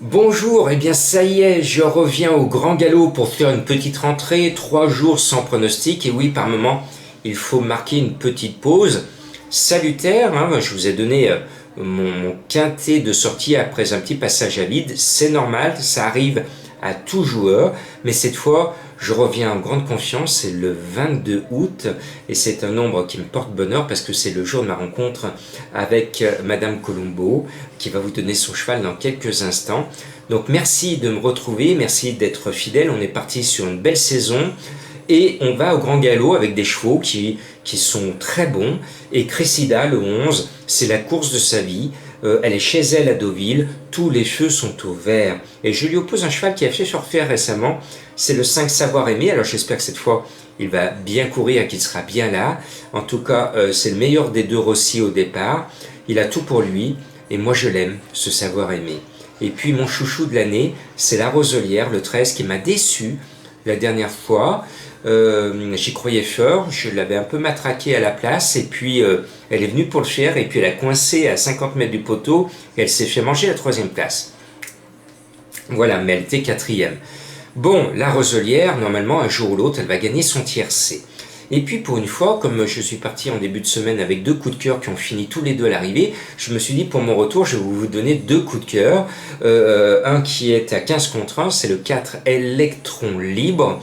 Bonjour, eh bien ça y est, je reviens au grand galop pour faire une petite rentrée, 3 jours sans pronostic, et oui, par moment, il faut marquer une petite pause salutaire, hein. Je vous ai donné mon quintet de sortie après un petit passage à vide, c'est normal, ça arrive à tout joueur, mais cette fois, je reviens en grande confiance, c'est le 22 août, et c'est un nombre qui me porte bonheur parce que c'est le jour de ma rencontre avec Madame Colombo, qui va vous donner son cheval dans quelques instants. Donc merci de me retrouver, merci d'être fidèle, on est parti sur une belle saison, et on va au grand galop avec des chevaux qui sont très bons, et Cressida, le 11, c'est la course de sa vie. Elle est chez elle à Deauville, tous les feux sont au vert. Et je lui oppose un cheval qui a fait surfaire récemment, c'est le 5 Savoir Aimer. Alors j'espère que cette fois il va bien courir et qu'il sera bien là. En tout cas, c'est le meilleur des deux Rossi au départ. Il a tout pour lui, et moi je l'aime, ce Savoir Aimer. Et puis mon chouchou de l'année, c'est la Roselière, le 13, qui m'a déçu la dernière fois. J'y croyais fort, je l'avais un peu matraqué à la place, et puis elle est venue pour le faire, et puis elle a coincé à 50 mètres du poteau, et elle s'est fait manger la troisième place. Voilà, mais elle était quatrième. Bon, la Roselière, normalement, un jour ou l'autre, elle va gagner son tiercé. Et puis pour une fois, comme je suis parti en début de semaine avec deux coups de cœur qui ont fini tous les deux à l'arrivée, je me suis dit pour mon retour, je vais vous donner deux coups de cœur. Un qui est à 15 contre 1, c'est le 4 Electron Libre,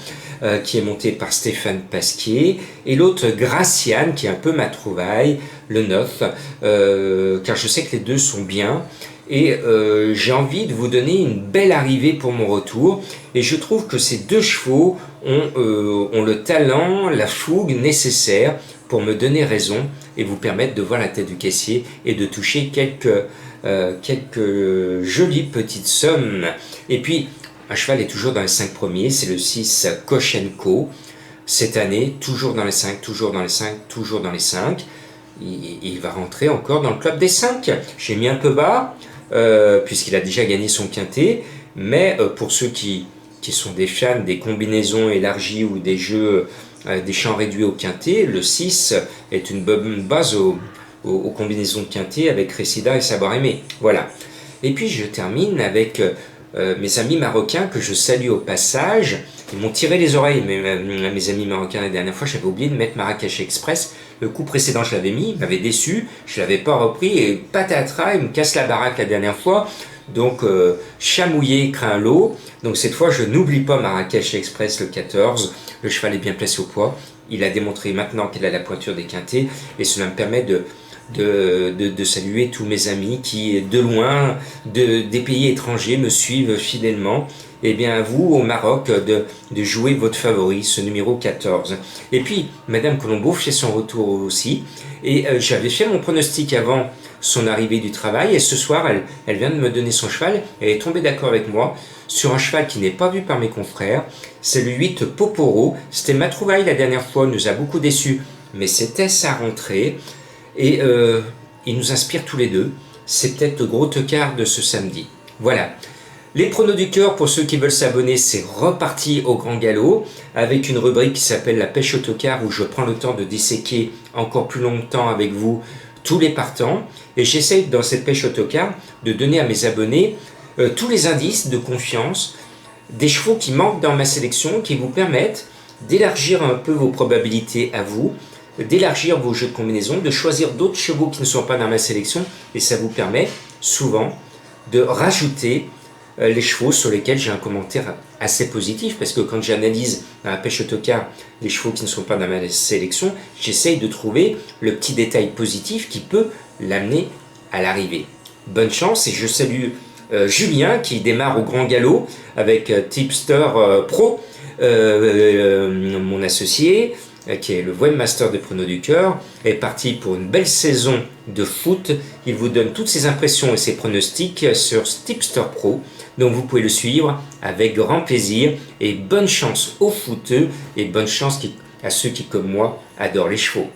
qui est monté par Stéphane Pasquier, et l'autre Graciane, qui est un peu ma trouvaille, le 9, car je sais que les deux sont bien. Et j'ai envie de vous donner une belle arrivée pour mon retour, et je trouve que ces deux chevaux ont le talent, la fougue nécessaire pour me donner raison et vous permettre de voir la tête du caissier et de toucher quelques jolies petites sommes. Et puis un cheval est toujours dans les 5 premiers, c'est le 6 Koshenko. Cette année, toujours dans les 5, toujours dans les 5, toujours dans les 5. Il va rentrer encore dans le club des 5. J'ai mis un peu bas, puisqu'il a déjà gagné son quintet, mais pour ceux qui sont des fans des combinaisons élargies ou des jeux, des champs réduits au quintet, le 6 est une bonne base aux combinaisons de quintet avec Cressida et Savoir Aimer. Voilà. Et puis je termine avec mes amis marocains que je salue au passage. Ils m'ont tiré les oreilles, mes amis marocains, la dernière fois. J'avais oublié de mettre Marrakech Express. Le coup précédent, je l'avais mis, il m'avait déçu, je ne l'avais pas repris, et patatras, il me casse la baraque la dernière fois. Donc chamouillé craint l'eau. Donc cette fois je n'oublie pas Marrakech Express le 14. Le cheval est bien placé au poids. Il a démontré maintenant qu'il a la pointure des quintets, et cela me permet de saluer tous mes amis qui de loin, des pays étrangers, me suivent fidèlement. Et bien à vous au Maroc de jouer votre favori, ce numéro 14. Et puis Madame Colombo fait son retour aussi, et j'avais fait mon pronostic avant son arrivée du travail, et ce soir elle vient de me donner son cheval. Elle est tombée d'accord avec moi sur un cheval qui n'est pas vu par mes confrères, c'est le 8 Poporo. C'était ma trouvaille la dernière fois, il nous a beaucoup déçus, mais c'était sa rentrée, et il nous inspire tous les deux. C'est peut-être le gros tocard de ce samedi. Voilà. Les pronos du cœur, pour ceux qui veulent s'abonner, c'est reparti au grand galop, avec une rubrique qui s'appelle la pêche au tocard, où je prends le temps de disséquer encore plus longtemps avec vous tous les partants, et j'essaye dans cette pêche au tocard de donner à mes abonnés tous les indices de confiance, des chevaux qui manquent dans ma sélection, qui vous permettent d'élargir un peu vos probabilités à vous, d'élargir vos jeux de combinaison, de choisir d'autres chevaux qui ne sont pas dans ma sélection, et ça vous permet souvent de rajouter les chevaux sur lesquels j'ai un commentaire assez positif, parce que quand j'analyse dans la pêche au tocard les chevaux qui ne sont pas dans ma sélection, j'essaye de trouver le petit détail positif qui peut l'amener à l'arrivée. Bonne chance, et je salue Julien qui démarre au grand galop avec Tipster Pro, mon associé, qui est le webmaster des pronos du cœur, est parti pour une belle saison de foot. Il vous donne toutes ses impressions et ses pronostics sur Tipster Pro, donc vous pouvez le suivre avec grand plaisir, et bonne chance aux footeux, et bonne chance à ceux qui, comme moi, adorent les chevaux.